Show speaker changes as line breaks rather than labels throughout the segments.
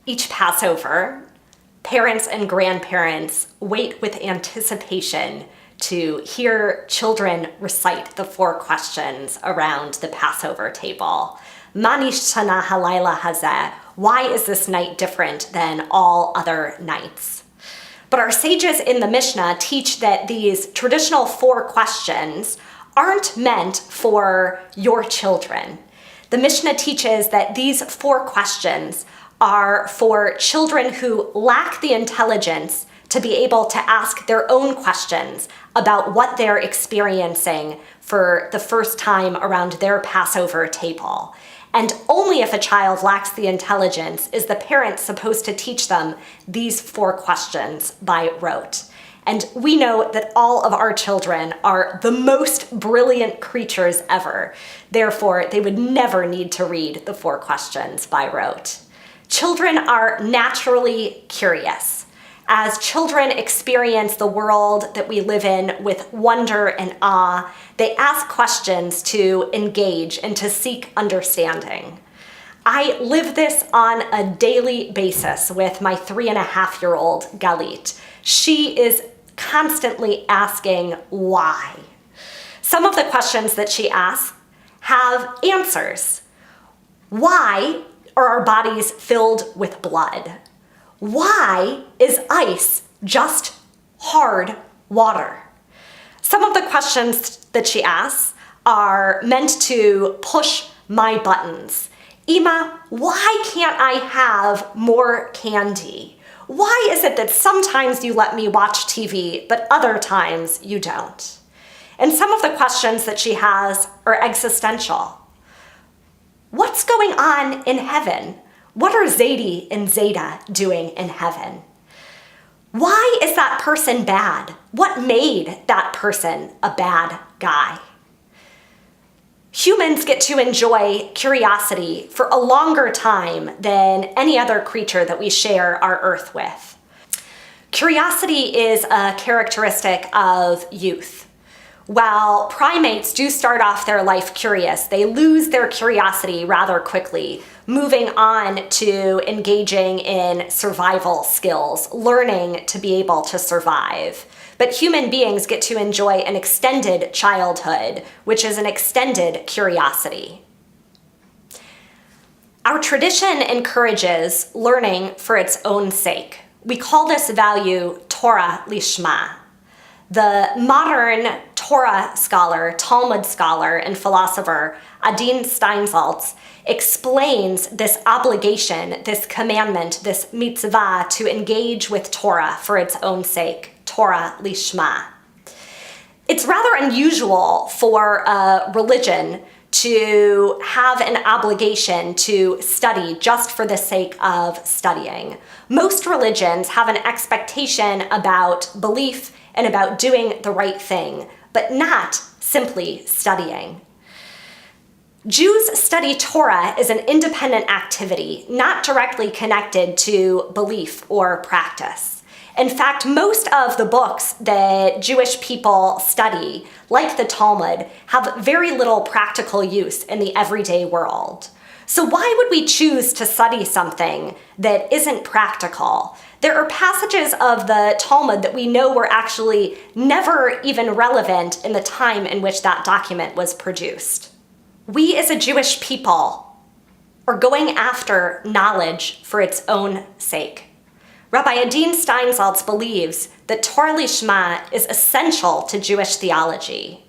Each Passover, parents and grandparents wait with anticipation to hear children recite the 4 questions around the Passover table. Ma nishtana halayla hazeh? Why is this night different than all other nights? But our sages in the Mishnah teach that these traditional 4 questions aren't meant for your children. The Mishnah teaches that these 4 questions are for children who lack the intelligence to be able to ask their own questions about what they're experiencing for the first time around their Passover table. And only if a child lacks the intelligence is the parent supposed to teach them these 4 questions by rote. And we know that all of our children are the most brilliant creatures ever. Therefore, they would never need to read the 4 questions by rote. Children are naturally curious. As children experience the world that we live in with wonder and awe, they ask questions to engage and to seek understanding. I live this on a daily basis with my 3.5-year-old Galit. She is constantly asking why. Some of the questions that she asks have answers. Why are our bodies filled with blood? Why is ice just hard water? Some of the questions that she asks are meant to push my buttons. Ima, why can't I have more candy? Why is it that sometimes you let me watch TV, but other times you don't? And some of the questions that she has are existential. What's going on in heaven? What are Zadie and Zeta doing in heaven? Why is that person bad? What made that person a bad guy? Humans get to enjoy curiosity for a longer time than any other creature that we share our earth with. Curiosity is a characteristic of youth. While primates do start off their life curious, they lose their curiosity rather quickly, moving on to engaging in survival skills, learning to be able to survive. But human beings get to enjoy an extended childhood, which is an extended curiosity. Our tradition encourages learning for its own sake. We call this value Torah Leishman. The modern Torah scholar, Talmud scholar, and philosopher Adin Steinfeld explains this obligation, this commandment, this mitzvah to engage with Torah for its own sake, Torah Leishman. It's rather unusual for a religion to have an obligation to study just for the sake of studying. Most religions have an expectation about belief and about doing the right thing, but not simply studying. Jews study Torah as an independent activity, not directly connected to belief or practice. In fact, most of the books that Jewish people study, like the Talmud, have very little practical use in the everyday world. So why would we choose to study something that isn't practical? There are passages of the Talmud that we know were actually never even relevant in the time in which that document was produced. We as a Jewish people are going after knowledge for its own sake. Rabbi Adin Steinfeld believes that Torah Leishman is essential to Jewish theology.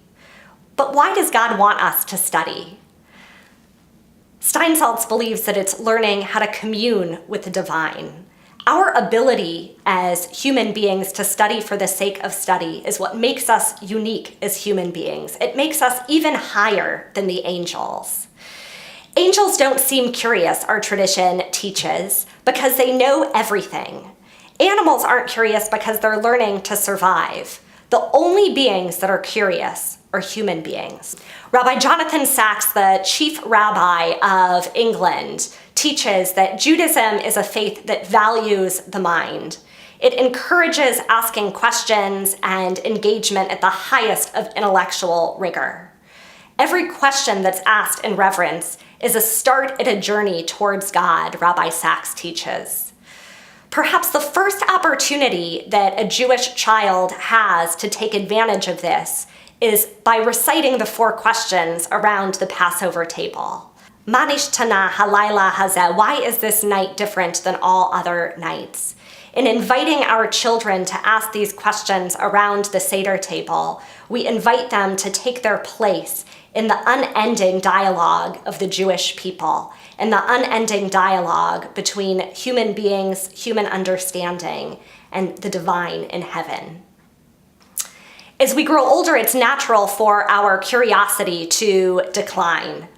But why does God want us to study? Steinfeld believes that it's learning how to commune with the divine. Our ability as human beings to study for the sake of study is what makes us unique as human beings. It makes us even higher than the angels. Angels don't seem curious, our tradition teaches, because they know everything. Animals aren't curious because they're learning to survive. The only beings that are curious are human beings. Rabbi Jonathan Sacks, the chief rabbi of England, teaches that Judaism is a faith that values the mind. It encourages asking questions and engagement at the highest of intellectual rigor. Every question that's asked in reverence is a start at a journey towards God, Rabbi Sachs teaches. Perhaps the first opportunity that a Jewish child has to take advantage of this is by reciting the 4 questions around the Passover table. Ma nishtana halayla hazeh, why is this night different than all other nights? In inviting our children to ask these questions around the Seder table, we invite them to take their place in the unending dialogue of the Jewish people, in the unending dialogue between human beings, human understanding, and the divine in heaven. As we grow older, it's natural for our curiosity to decline.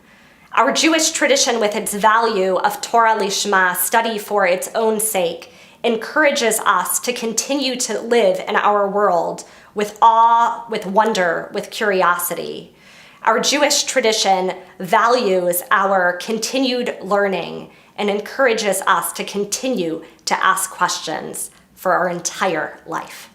Our Jewish tradition, with its value of Torah Leishman, study for its own sake, encourages us to continue to live in our world with awe, with wonder, with curiosity. Our Jewish tradition values our continued learning and encourages us to continue to ask questions for our entire life.